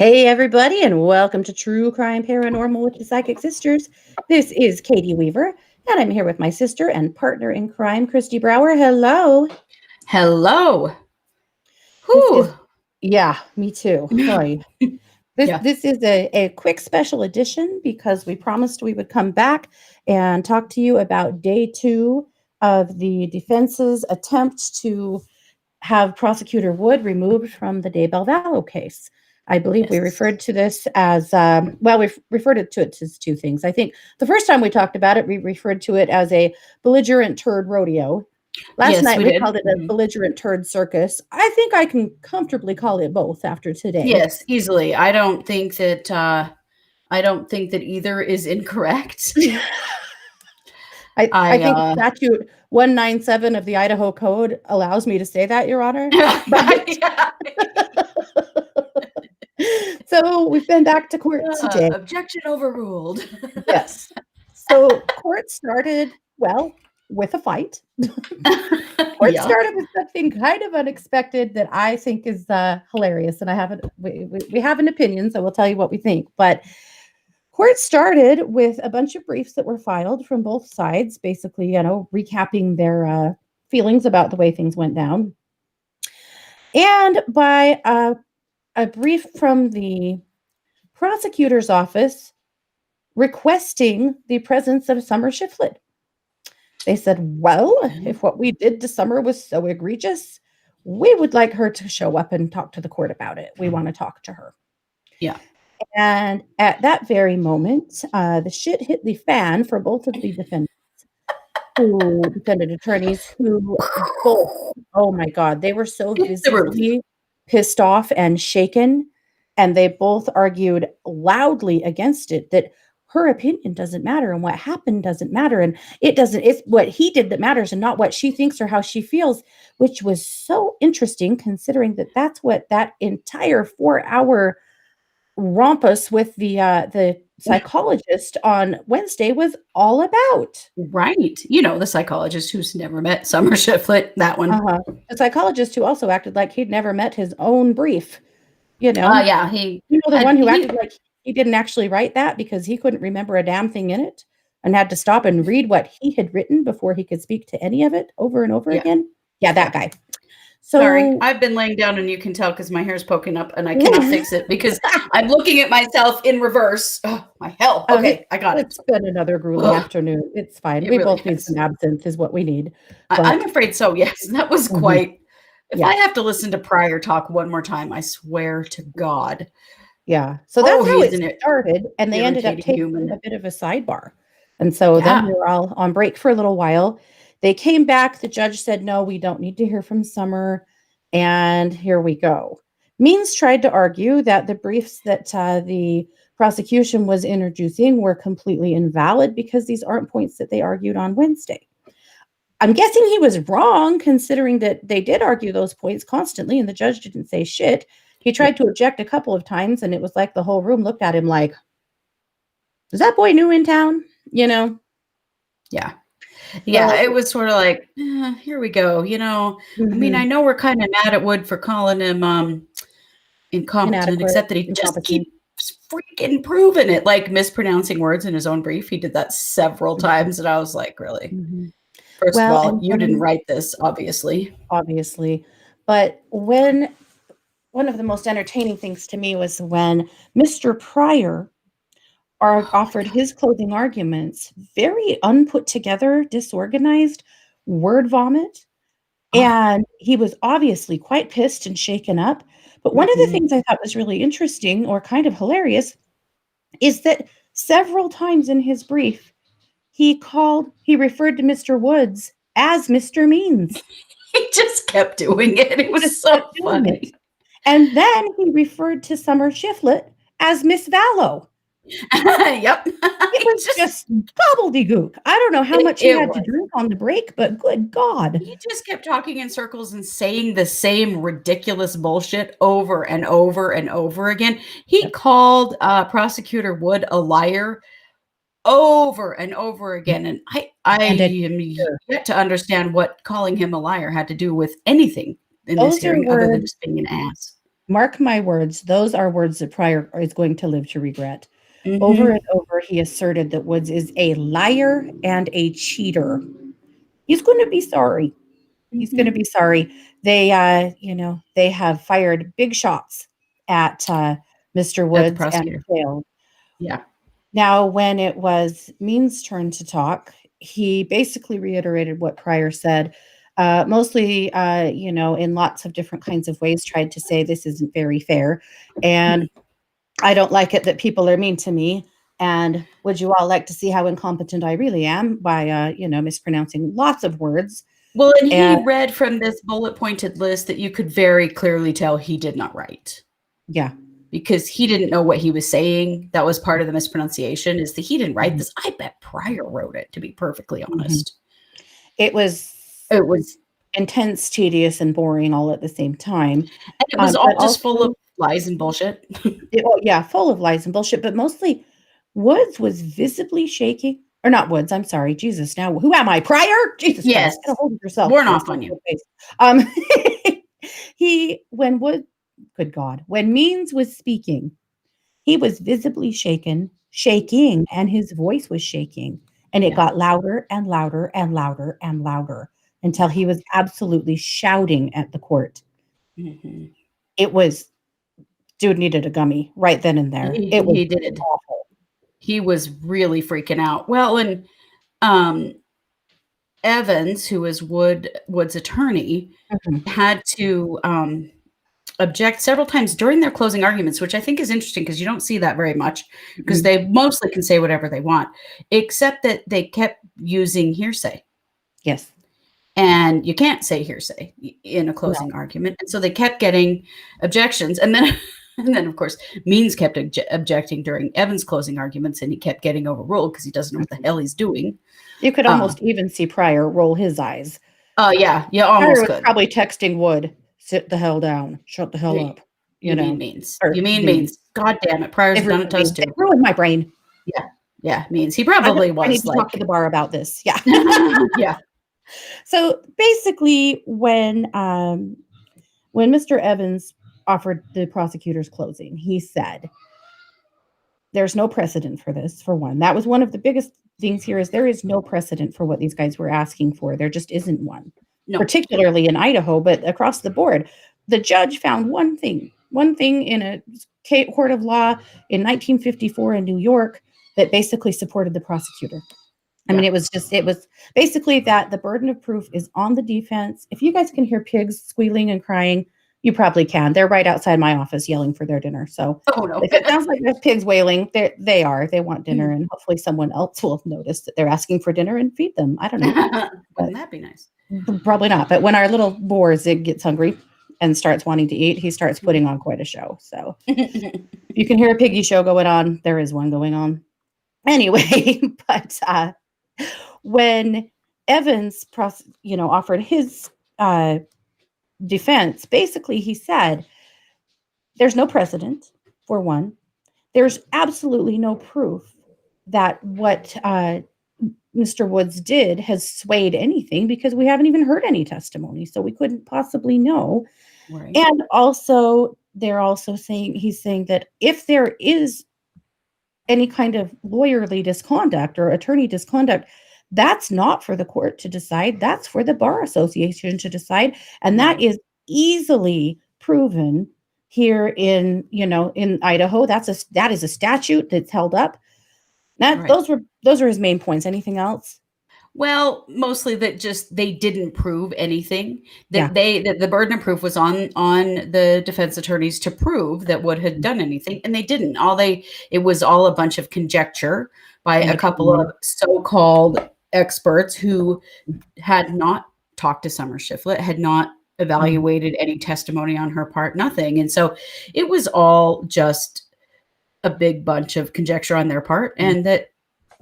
Hey, everybody, and welcome to True Crime Paranormal with the Psychic Sisters. This is Katie Weaver, and I'm here with my sister and partner in crime, Kristi Brower. Hello. Hello. Yeah, me too. Sorry. This Yeah. this is a quick special edition because we promised we would come back and talk to you about day 2 of the defense's attempt to have Prosecutor Wood removed from the Daybell Vallow case. I believe we referred to this as, we've referred to it as two things. I think the first time we talked about it, we referred to it as a belligerent turd rodeo. Last night we called it a belligerent turd circus. I think I can comfortably call it both after today. Yes, easily. I don't think that either is incorrect. I think statute 197 of the Idaho Code allows me to say that, Your Honor. So we've been back to court today. Objection overruled. Yes. So court started, well, with a fight. Court started with something kind of unexpected that I think is hilarious, and we have an opinion, so we'll tell you what we think. But court started with a bunch of briefs that were filed from both sides, basically, recapping their feelings about the way things went down. And by a brief from the prosecutor's office requesting the presence of Summer Shiflett. They said, well, if what we did to Summer was so egregious, we would like her to show up and talk to the court about it. We want to talk to her. Yeah. And at that very moment, the shit hit the fan for both of the defendant attorneys who both, oh my God, they were so visibly pissed off and shaken. And they both argued loudly against it, that her opinion doesn't matter and what happened doesn't matter. And it's what he did that matters and not what she thinks or how she feels, which was so interesting considering that that's what that entire 4-hour rumpus with the psychologist on Wednesday was all about. Right. The psychologist who's never met Summer Shiflett, that one. The psychologist who also acted like he'd never met his own brief. The one who acted like he didn't actually write that because he couldn't remember a damn thing in it and had to stop and read what he had written before he could speak to any of it over and over again. Yeah, that guy. So, sorry, I've been laying down and you can tell because my hair's poking up and I cannot fix it because I'm looking at myself in reverse. Oh, my hell. Okay, I got it. It's been another grueling afternoon. It's fine. We both need some absinthe is what we need. I'm afraid so, yes. That was quite... If I have to listen to Pryor talk one more time, I swear to God. Yeah. So that's how it started. And they ended up taking a bit of a sidebar. And so then we were all on break for a little while. They came back. The judge said, no, we don't need to hear from Summer. And here we go. Means tried to argue that the briefs that the prosecution was introducing were completely invalid because these aren't points that they argued on Wednesday. I'm guessing he was wrong, considering that they did argue those points constantly and the judge didn't say shit. He tried to object a couple of times and it was like the whole room looked at him like, is that boy new in town? Yeah. Yeah, it was sort of like, here we go. I mean, I know we're kind of mad at Wood for calling him incompetent, except that he just keeps freaking proving it, like mispronouncing words in his own brief. He did that several times and I was like, really? First of all, you didn't write this, obviously. Obviously. But one of the most entertaining things to me was when Mr. Pryor offered his closing arguments, very unput together, disorganized, word vomit. And he was obviously quite pissed and shaken up. But one of the things I thought was really interesting or kind of hilarious is that several times in his brief, he referred to Mr. Woods as Mr. Means. He just kept doing it. It was so funny. And then he referred to Summer Shiflett as Miss Vallow. Yep. It was just gobbledygook. I don't know how much he had to drink on the break, but good God. He just kept talking in circles and saying the same ridiculous bullshit over and over and over again. He called Prosecutor Wood a liar over and over again. And I am yet to understand what calling him a liar had to do with anything in this hearing other than just being an ass. mark my words, those are words that Pryor is going to live to regret. Mm-hmm. Over and over, he asserted that Woods is a liar and a cheater. He's going to be sorry. He's going to be sorry. They, they have fired big shots at Mr. Woods and failed. Yeah. Now, when it was Means' turn to talk, he basically reiterated what Pryor said, mostly, in lots of different kinds of ways, tried to say this isn't very fair. And I don't like it that people are mean to me. And would you all like to see how incompetent I really am by, mispronouncing lots of words? Well, and he read from this bullet pointed list that you could very clearly tell he did not write. Yeah. Because he didn't know what he was saying. That was part of the mispronunciation, is that he didn't write this. I bet Pryor wrote it, to be perfectly honest. It was intense, tedious, and boring all at the same time. And it was all just full of lies and bullshit. Full of lies and bullshit, but mostly Woods was visibly shaking. Or not Woods, I'm sorry. Jesus, now who am I? Pryor? Jesus Yes. Christ, get a hold of yourself. We're not on you. When Means was speaking, he was visibly shaking, and his voice was shaking. And it got louder and louder and louder and louder until he was absolutely shouting at the court. Mm-hmm. It was, dude needed a gummy right then and there. He did. Awful. He was really freaking out. Well, and Evans, who was Wood's attorney, had to object several times during their closing arguments, which I think is interesting because you don't see that very much, because they mostly can say whatever they want, except that they kept using hearsay. Yes. And you can't say hearsay in a closing argument. And so they kept getting objections. And then, of course, Means kept objecting during Evans' closing arguments, and he kept getting overruled because he doesn't know what the hell he's doing. You could almost even see Pryor roll his eyes. Oh, yeah. Yeah, almost Pryor was could. probably texting Wood, sit the hell down, shut the hell up. You mean Means. You mean Means. God damn it. Pryor's done it to us too. It ruined my brain. Yeah, Means. He probably was. I need to talk to the bar about this. Yeah. Yeah. So basically, when Mr. Evans offered the prosecutor's closing, he said, there's no precedent for this, for one. That was one of the biggest things here, is there is no precedent for what these guys were asking for. There just isn't one, particularly in Idaho, but across the board. The judge found one thing in a court of law in 1954 in New York that basically supported the prosecutor. I mean, it was basically that the burden of proof is on the defense. If you guys can hear pigs squealing and crying, you probably can. They're right outside my office yelling for their dinner. So if it sounds like there's pigs wailing, they want dinner, and hopefully someone else will have noticed that they're asking for dinner and feed them. I don't know. Wouldn't that be nice? Probably not. But when our little boar Zig gets hungry and starts wanting to eat, he starts putting on quite a show. So you can hear a piggy show going on. There is one going on. Anyway, but when Evans, offered his defense, basically he said, there's no precedent, for one. There's absolutely no proof that what Mr. Woods did has swayed anything, because we haven't even heard any testimony, so we couldn't possibly know. Right. And also, he's saying that if there is any kind of lawyerly misconduct or attorney misconduct, that's not for the court to decide. That's for the Bar Association to decide. And that is easily proven here in Idaho. That is a statute that's held up. Those are his main points. Anything else? Well, mostly that just they didn't prove anything. That the burden of proof was on the defense attorneys to prove that Wood had done anything, and they didn't. It was all a bunch of conjecture by a couple of so-called experts who had not talked to Summer Shiflett, had not evaluated any testimony on her part, nothing. And so it was all just a big bunch of conjecture on their part, and that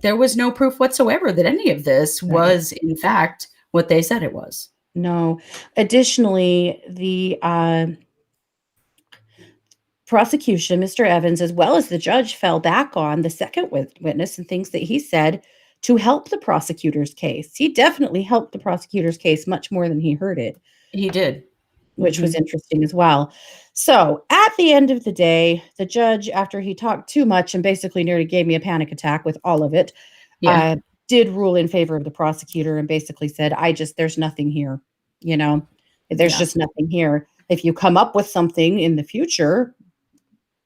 there was no proof whatsoever that any of this was, in fact, what they said it was. No. Additionally, the prosecution, Mr. Evans, as well as the judge, fell back on the second witness and things that he said to help the prosecutor's case. He definitely helped the prosecutor's case much more than he hurt it. He did. which was interesting as well. So at the end of the day, the judge, after he talked too much and basically nearly gave me a panic attack with all of it, did rule in favor of the prosecutor and basically said, there's nothing here. There's just nothing here. If you come up with something in the future,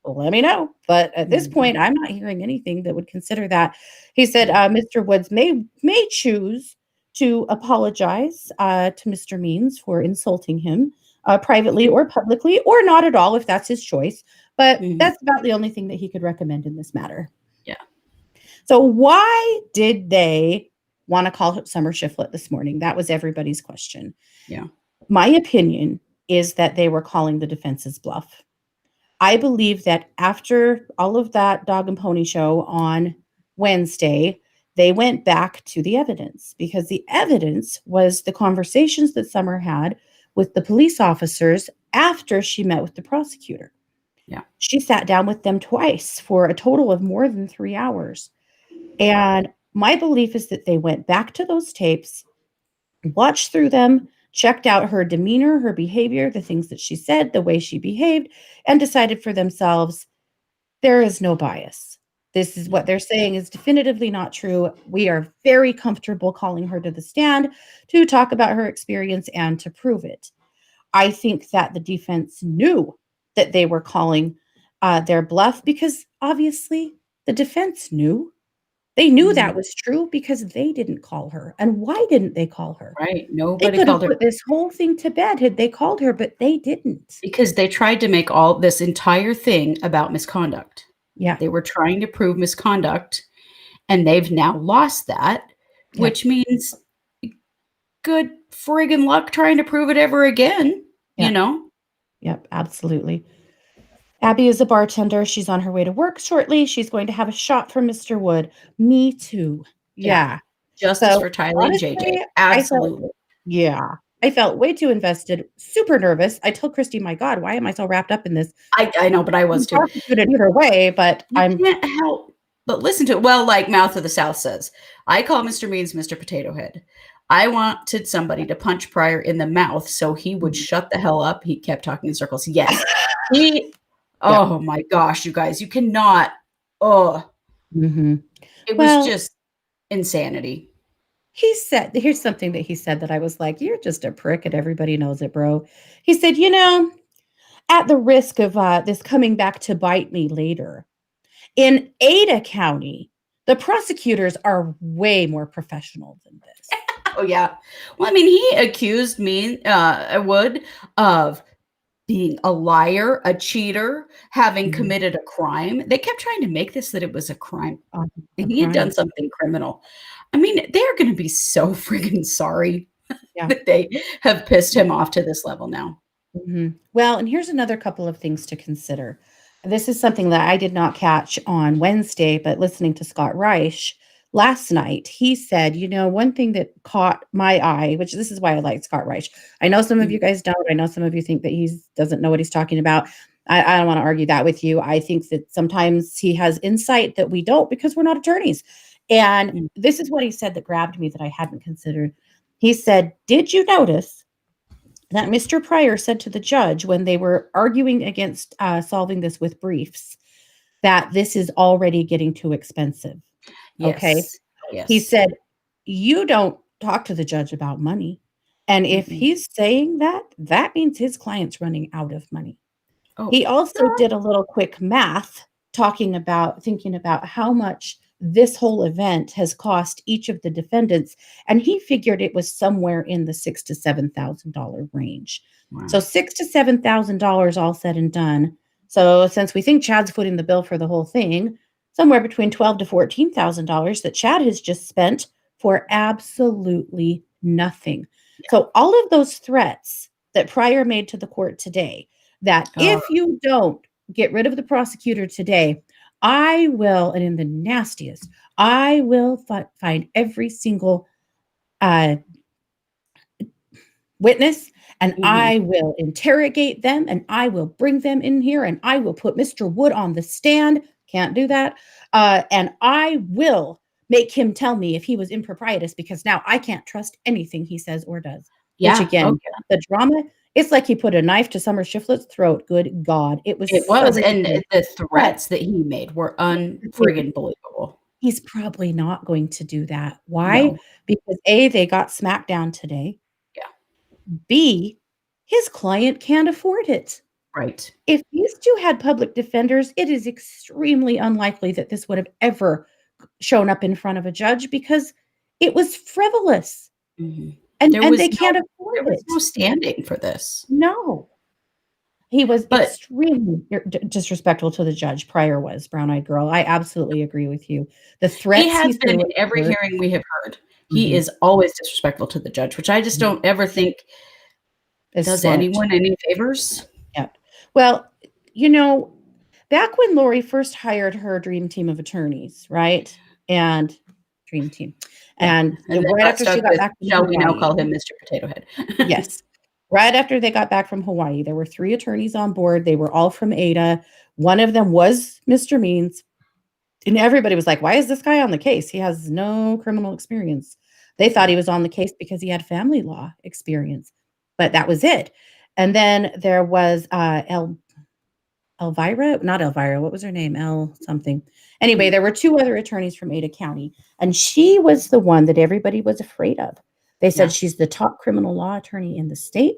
let me know. But at this point, I'm not hearing anything that would consider that. He said, Mr. Woods may choose to apologize to Mr. Means for insulting him privately or publicly, or not at all, if that's his choice. But that's about the only thing that he could recommend in this matter. Yeah. So why did they want to call Summer Shiflett this morning? That was everybody's question. Yeah. My opinion is that they were calling the defense's bluff. I believe that after all of that dog and pony show on Wednesday, they went back to the evidence, because the evidence was the conversations that Summer had with the police officers after she met with the prosecutor. Yeah. She sat down with them twice for a total of more than 3 hours. And my belief is that they went back to those tapes, watched through them, checked out her demeanor, her behavior, the things that she said, the way she behaved, and decided for themselves, there is no bias. This is what they're saying is definitively not true. We are very comfortable calling her to the stand to talk about her experience and to prove it. I think that the defense knew that they were calling their bluff, because obviously the defense knew. They knew that was true because they didn't call her. And why didn't they call her? Right. They Nobody could have called her put this whole thing to bed had they called her, but they didn't. because they tried to make all this entire thing about misconduct. Yeah. They were trying to prove misconduct, and they've now lost that, which means good friggin' luck trying to prove it ever again, you know? Yep, absolutely. Abby is a bartender. She's on her way to work shortly. She's going to have a shot from Mr. Wood. Me too. Yeah. Justice for Tylee and JJ. Absolutely. I felt way too invested, super nervous. I told Kristi, my God, why am I so wrapped up in this? I know, but I was too. Prosecuted either way, but I can't help but listen to it. Well, like Mouth of the South says, I call Mr. Means Mr. Potato Head. I wanted somebody to punch Pryor in the mouth so he would shut the hell up. He kept talking in circles. Yes. Oh my gosh, you guys, you cannot. It was just insanity. He said, here's something that he said that I was like, you're just a prick and everybody knows it, bro. He said, at the risk of this coming back to bite me later, in Ada County, the prosecutors are way more professional than this. Oh, yeah. Well, I mean, he accused me, Wood, of being a liar, a cheater, having committed a crime. They kept trying to make this that it was a crime. And he had done something criminal. I mean, they're going to be so friggin' sorry that they have pissed him off to this level now. Well, and here's another couple of things to consider. This is something that I did not catch on Wednesday, but listening to Scott Reich last night, he said, one thing that caught my eye, which this is why I like Scott Reich. I know some of you guys don't. I know some of you think that he doesn't know what he's talking about. I don't want to argue that with you. I think that sometimes he has insight that we don't because we're not attorneys. And this is what he said that grabbed me that I hadn't considered. He said, did you notice that Mr. Pryor said to the judge when they were arguing against solving this with briefs, that this is already getting too expensive? Yes. Okay. Yes. He said, you don't talk to the judge about money. And if he's saying that, that means his client's running out of money. He also did a little quick math thinking about how much this whole event has cost each of the defendants. And he figured it was somewhere in the $6,000 to $7,000 range. Wow. So $6,000 to $7,000 all said and done. So since we think Chad's footing the bill for the whole thing, somewhere between $12,000 to $14,000 that Chad has just spent for absolutely nothing. Yeah. So all of those threats that Pryor made to the court today, that if you don't get rid of the prosecutor today, I will, and in the nastiest, I will find every single witness, and I will interrogate them, and I will bring them in here, and I will put Mr. Wood on the stand. Can't do that. And I will make him tell me if he was improprietous, because now I can't trust anything he says or does. Yeah. Which again, the drama It's like he put a knife to Summer Shiflet's throat. Good God. It was so and ridiculous. the threats that he made were unfriggin' believable. He's probably not going to do that. Why? No. Because A, they got smacked down today. Yeah. B, his client can't afford it. Right. If these two had public defenders, it is extremely unlikely that this would have ever shown up in front of a judge because it was frivolous. Mm-hmm. And they can't afford it. There was no standing for this. No. He was extremely disrespectful to the judge. Pryor was, Brown-Eyed Girl. I absolutely agree with you. The threats he has been in every hearing we have heard. He is always disrespectful to the judge, which I just don't ever think does anyone any favors. Yeah. Well, you know, back when Lori first hired her dream team of attorneys, right? And dream team. And right after she got back from Hawaii, we now call him Mr. Potato Head. Yes. Right after they got back from Hawaii, there were 3 attorneys on board. They were all from Ada. One of them was Mr. Means. And everybody was like, why is this guy on the case? He has no criminal experience. They thought he was on the case because he had family law experience. But that was it. And then there was Elvira, not Elvira. What was her name? El something. Anyway, there were 2 other attorneys from Ada County. And she was the one that everybody was afraid of. They said she's the top criminal law attorney in the state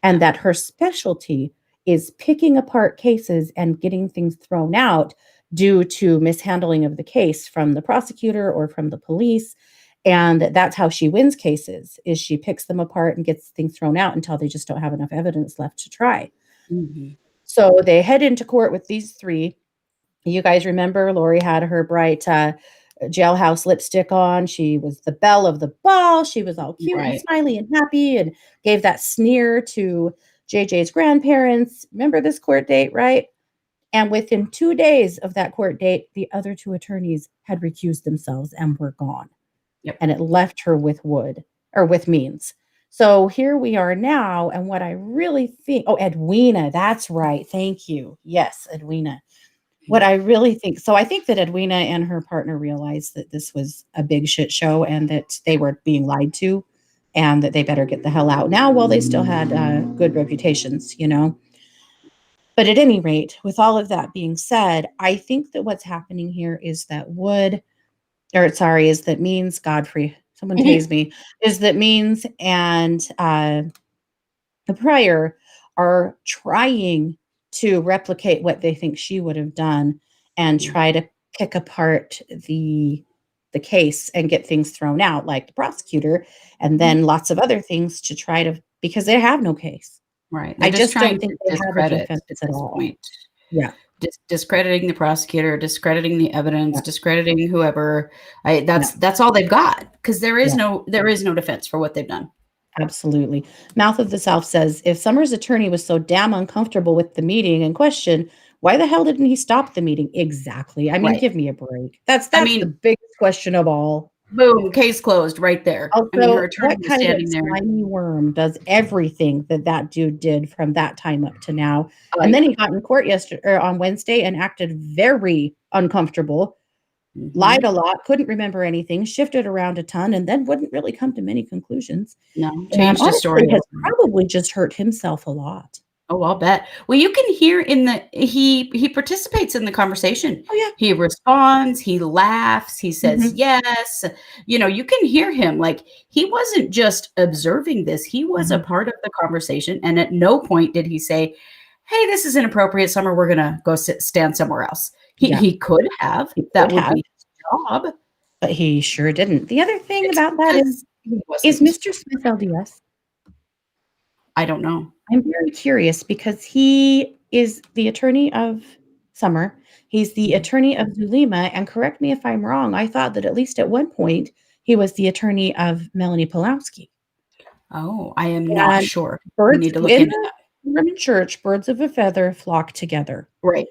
and that her specialty is picking apart cases and getting things thrown out due to mishandling of the case from the prosecutor or from the police. And that's how she wins cases, is she picks them apart and gets things thrown out until they just don't have enough evidence left to try. Mm-hmm. So they head into court with these 3. You guys remember Lori had her bright jailhouse lipstick on. She was the belle of the ball. She was all cute and smiley and happy and gave that sneer to JJ's grandparents. Remember this court date, right? And within 2 days of that court date, the other 2 attorneys had recused themselves and were gone. Yep. And it left her with Wood, or with Means. So here we are now. And what I really think, Edwina, that's right. Thank you. Yes, Edwina. What I really think, so I think that Edwina and her partner realized that this was a big shit show and that they were being lied to and that they better get the hell out now while they still had good reputations, you know. But at any rate, with all of that being said, I think that what's happening here is that is that Means, Godfrey, someone tase me, is that Means and the Pryor are trying to replicate what they think she would have done and try to pick apart the case and get things thrown out like the prosecutor and then lots of other things to try to, because they have no case. Right. I just don't think they have a defense at all. Point. Yeah. Discrediting the prosecutor, discrediting the evidence, discrediting whoever. That's all they've got, because there is no defense for what they've done. Absolutely. Mouth of the South says, if Summers' attorney was so damn uncomfortable with the meeting in question, why the hell didn't he stop the meeting? Exactly. I mean, give me a break. That's the biggest question of all. Boom, case closed right there. Also, her attorney what kind of slimy worm does everything that dude did from that time up to now? And then he got in court on Wednesday and acted very uncomfortable. Lied a lot, couldn't remember anything, shifted around a ton, and then wouldn't really come to many conclusions. No, changed the story. Has probably just hurt himself a lot. Oh, I'll bet. Well, you can hear he participates in the conversation. Oh, yeah. He responds, he laughs, he says yes. You know, you can hear him. Like, he wasn't just observing this, he was a part of the conversation. And at no point did he say, hey, this is inappropriate, Summer, we're gonna go stand somewhere else. He could have. That would be his job. But he sure didn't. The other thing about that is Mr. Smith LDS? I don't know. I'm very curious because he is the attorney of Summer. He's the attorney of Zulema. And correct me if I'm wrong, I thought that at least at one point he was the attorney of Melanie Pulowski. Oh, I am not sure. We need to look into that. Mormon church, birds of a feather flock together. Right.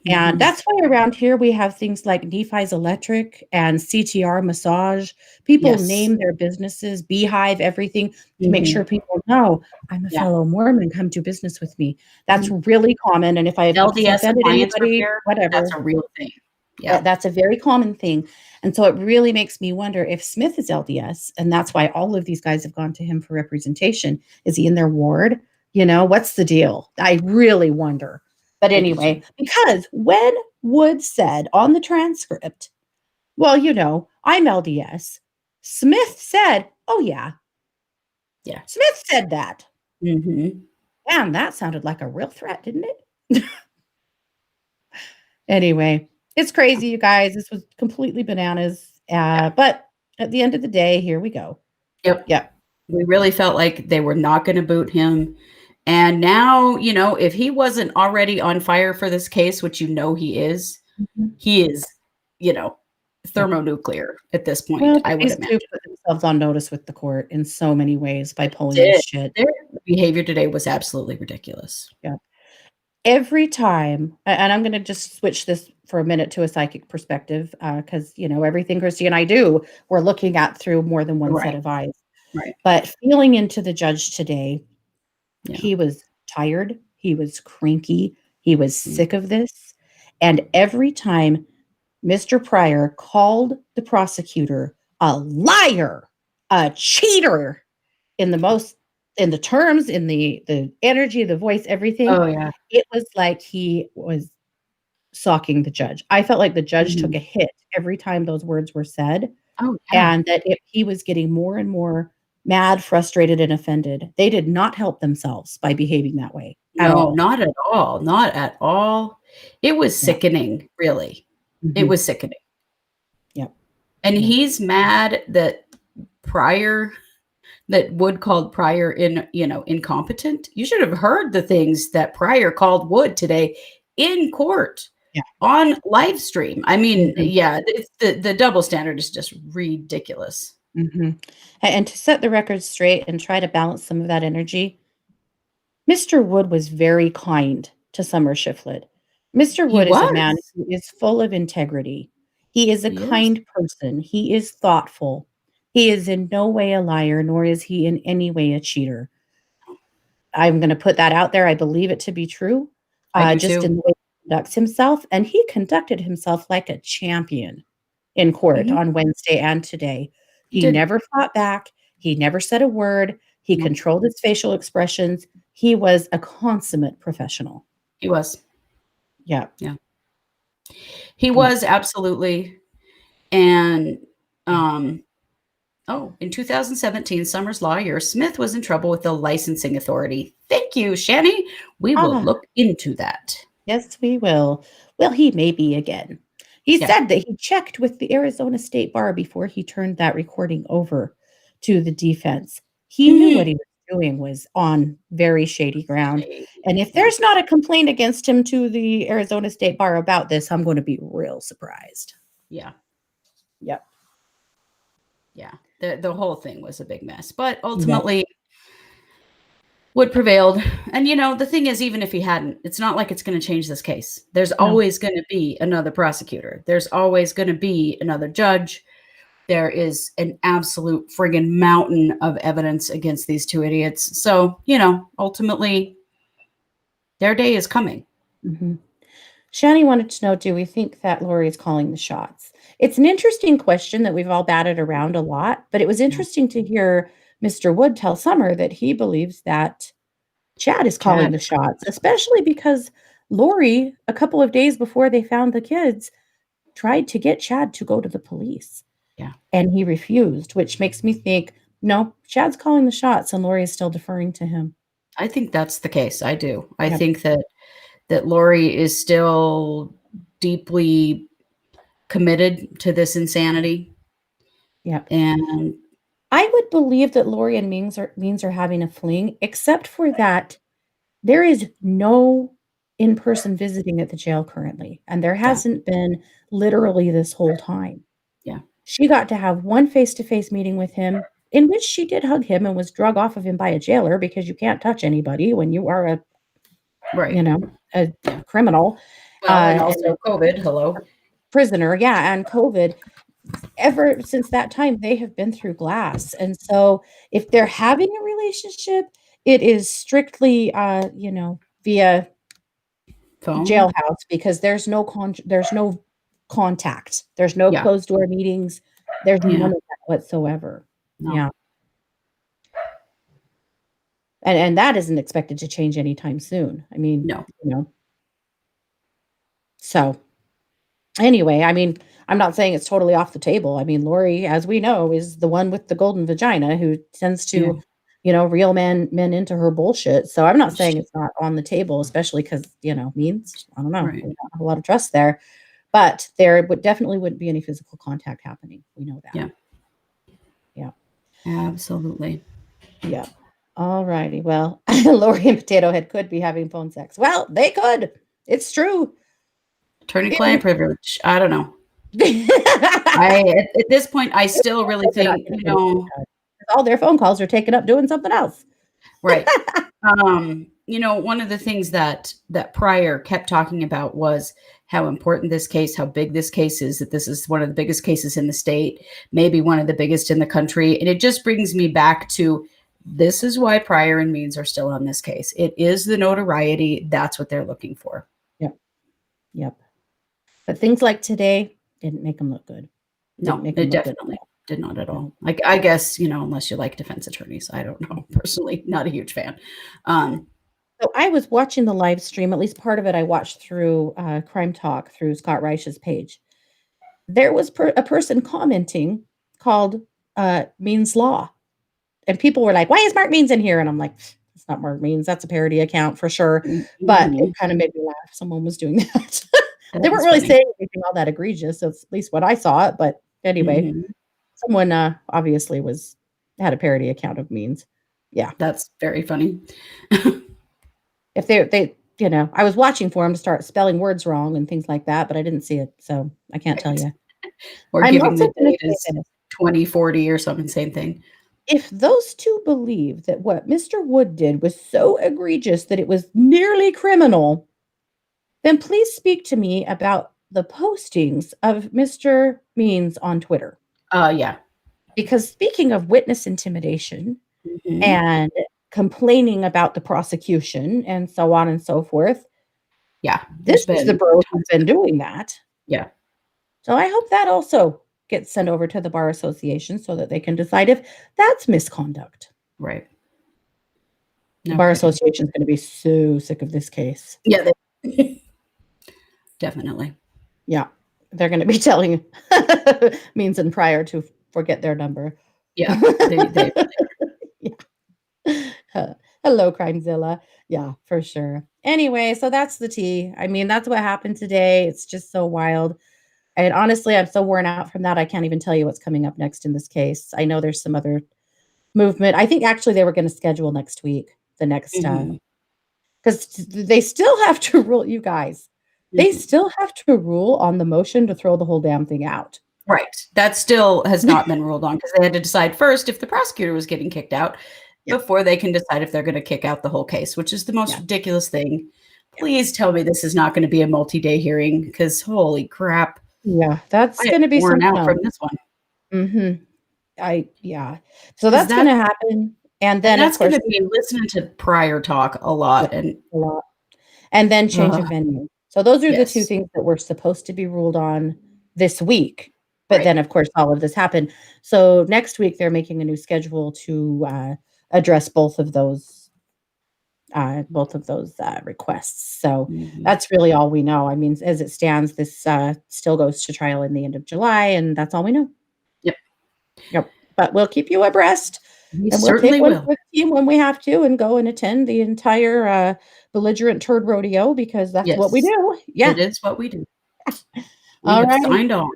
And that's why around here we have things like Nephi's Electric and CTR Massage. People name their businesses, Beehive, everything to make sure people know I'm a fellow Mormon. Come do business with me. That's really common. And if I LDS offended anybody, whatever, that's a real thing. Yeah, that's a very common thing. And so it really makes me wonder if Smith is LDS, and that's why all of these guys have gone to him for representation. Is he in their ward? What's the deal? I really wonder. But anyway, because when Wood said on the transcript, well, I'm LDS, Smith said, oh, yeah. Yeah. Smith said that. Mm-hmm. And that sounded like a real threat, didn't it? Anyway, it's crazy, you guys. This was completely bananas. But at the end of the day, here we go. Yep. We really felt like they were not going to boot him. And now, if he wasn't already on fire for this case, which he is, he is, thermonuclear at this point, well, I would these imagine. two put themselves on notice with the court in so many ways by pulling this shit. Their behavior today was absolutely ridiculous. Yeah. Every time, and I'm going to just switch this for a minute to a psychic perspective, because, everything Kristi and I do, we're looking at through more than one set of eyes. Right. But feeling into the judge today, he was tired. He was cranky. He was sick of this. And every time Mr. Pryor called the prosecutor a liar, a cheater, in the terms, in the energy, the voice, everything. Oh, yeah. It was like he was socking the judge. I felt like the judge took a hit every time those words were said. Oh, yeah. And that he was getting more and more mad, frustrated, and offended. They did not help themselves by behaving that way at all. Not at all. Not at all. It was sickening, really. It was sickening. Yep. And he's mad that Wood called Pryor incompetent. You should have heard the things that Pryor called Wood today in court on live stream. I mean, it's the double standard is just ridiculous. And to set the record straight and try to balance some of that energy, Mr. Wood was very kind to Summer Shiflett. Mr. Wood is a man who is full of integrity. He is a kind person. He is thoughtful. He is in no way a liar, nor is he in any way a cheater. I'm going to put that out there. I believe it to be true. Just in the way he conducts himself. And he conducted himself like a champion in court on Wednesday and today. He never fought back. He never said a word. He controlled his facial expressions. He was a consummate professional. He was. Yeah. He was, absolutely. And in 2017, Summers lawyer Smith was in trouble with the licensing authority. Thank you, Shani. We will look into that. Yes, we will. Well, he may be again. He said that he checked with the Arizona State Bar before he turned that recording over to the defense. He knew what he was doing was on very shady ground. And if there's not a complaint against him to the Arizona State Bar about this, I'm going to be real surprised. Yeah. Yep. Yeah. The whole thing was a big mess. But ultimately, Wood prevailed. And, the thing is, even if he hadn't, it's not like it's going to change this case. There's always going to be another prosecutor. There's always going to be another judge. There is an absolute friggin' mountain of evidence against these two idiots. So, ultimately, their day is coming. Shani wanted to know, do we think that Lori is calling the shots? It's an interesting question that we've all batted around a lot, but it was interesting to hear Mr. Wood tell Summer that he believes that Chad is calling the shots, especially because Lori, a couple of days before they found the kids, tried to get Chad to go to the police. And he refused, which makes me think, no, Chad's calling the shots and Lori is still deferring to him. I think that's the case. I do. I think that Lori is still deeply committed to this insanity. And I would believe that Lori and Means are having a fling, except for that there is no in-person visiting at the jail currently. And there hasn't been literally this whole time. She got to have one face-to-face meeting with him in which she did hug him and was drug off of him by a jailer because you can't touch anybody when you are a criminal. And also COVID, hello. Prisoner, and COVID. Ever since that time, they have been through glass. And so if they're having a relationship, it is strictly, via phone, jailhouse, because there's no contact. There's no closed door meetings. There's none of that whatsoever. And that isn't expected to change anytime soon. I mean, No. So anyway, I mean, I'm not saying it's totally off the table. I mean, Lori, as we know, is the one with the golden vagina who tends to, reel men into her bullshit. So I'm not saying it's not on the table, especially because, means, I don't know, Right. we don't have a lot of trust there. But there definitely wouldn't be any physical contact happening. We know that. Yeah. Absolutely. Yeah. All righty. Well, Lori and Potato Head could be having phone sex. Well, they could. It's true. Attorney-client privilege. I don't know. At this point, I still really think, all their phone calls are taken up doing something else. Right. One of the things that Pryor kept talking about was how important this case, how big this case is, that this is one of the biggest cases in the state, maybe one of the biggest in the country. And it just brings me back to, this is why Pryor and Means are still on this case. It is the notoriety. That's what they're looking for. Yep. But things like today didn't make them look good. No, it definitely did not at all. Like, I guess, unless you like defense attorneys, I don't know. Personally, not a huge fan. So I was watching the live stream, at least part of it I watched through Crime Talk, through Scott Reich's page. There was a person commenting called Means Law. And people were like, why is Mark Means in here? And I'm like, it's not Mark Means. That's a parody account for sure. Mm-hmm. But it kind of made me laugh. Someone was doing that. They weren't really saying anything all that egregious. So it's at least what I saw it. But anyway, someone obviously had a parody account of Means. Yeah. That's very funny. If they I was watching for them to start spelling words wrong and things like that, but I didn't see it. So I can't tell you. Or giving the date as 2040 or some insane thing. If those two believe that what Mr. Wood did was so egregious that it was nearly criminal, then please speak to me about the postings of Mr. Means on Twitter. Yeah. Because speaking of witness intimidation and complaining about the prosecution and so on and so forth. Yeah. This is the bro who's been doing that. Yeah. So I hope that also gets sent over to the Bar Association so that they can decide if that's misconduct. Right. The Bar Association is going to be so sick of this case. Yeah. Definitely. Yeah. They're going to be telling Means and Pryor to forget their number. Yeah. Hello, Crimezilla. Yeah, for sure. Anyway, so that's the tea. I mean, that's what happened today. It's just so wild. And honestly, I'm so worn out from that. I can't even tell you what's coming up next in this case. I know there's some other movement. I think actually they were going to schedule next week, the next, because they still have to rule, you guys. They still have to rule on the motion to throw the whole damn thing out. Right. That still has not been ruled on because they had to decide first if the prosecutor was getting kicked out before they can decide if they're going to kick out the whole case, which is the most ridiculous thing. Please tell me this is not going to be a multi-day hearing because holy crap. Yeah, that's going to be worn out from this one. So that's going to happen. And then that's going to be listening to Pryor talk a lot. And then change of venue. So those are the two things that were supposed to be ruled on this week. But then, of course, all of this happened. So next week, they're making a new schedule to address both of those requests. So that's really all we know. I mean, as it stands, this still goes to trial in the end of July, and that's all we know. Yep. But we'll keep you abreast. We certainly will. When we have to and go and attend the entire belligerent turd rodeo because that's what we do. Yeah. It is what we do. All right. Signed on.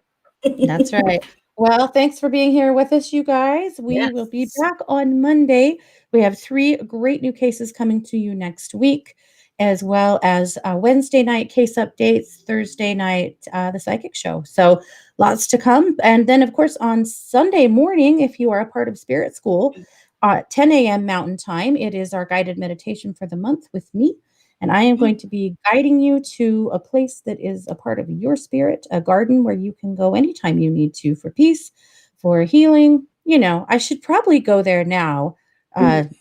That's right. Well, thanks for being here with us, you guys. We will be back on Monday. We have 3 great new cases coming to you next week, as well as Wednesday night case updates, Thursday night, the psychic show. So lots to come. And then, of course, on Sunday morning, if you are a part of Spirit School, 10 a.m. Mountain Time, it is our guided meditation for the month with me. And I am going to be guiding you to a place that is a part of your spirit, a garden where you can go anytime you need to for peace, for healing. I should probably go there now. Maybe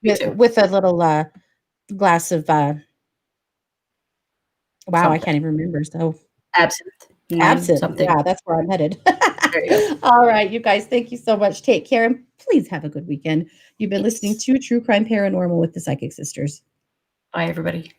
with a little glass of I can't even remember. So absinthe. Something. Yeah, that's where I'm headed. There you go. All right, you guys, thank you so much. Take care and please have a good weekend. You've been listening to True Crime Paranormal with the Psychic Sisters. Bye, everybody.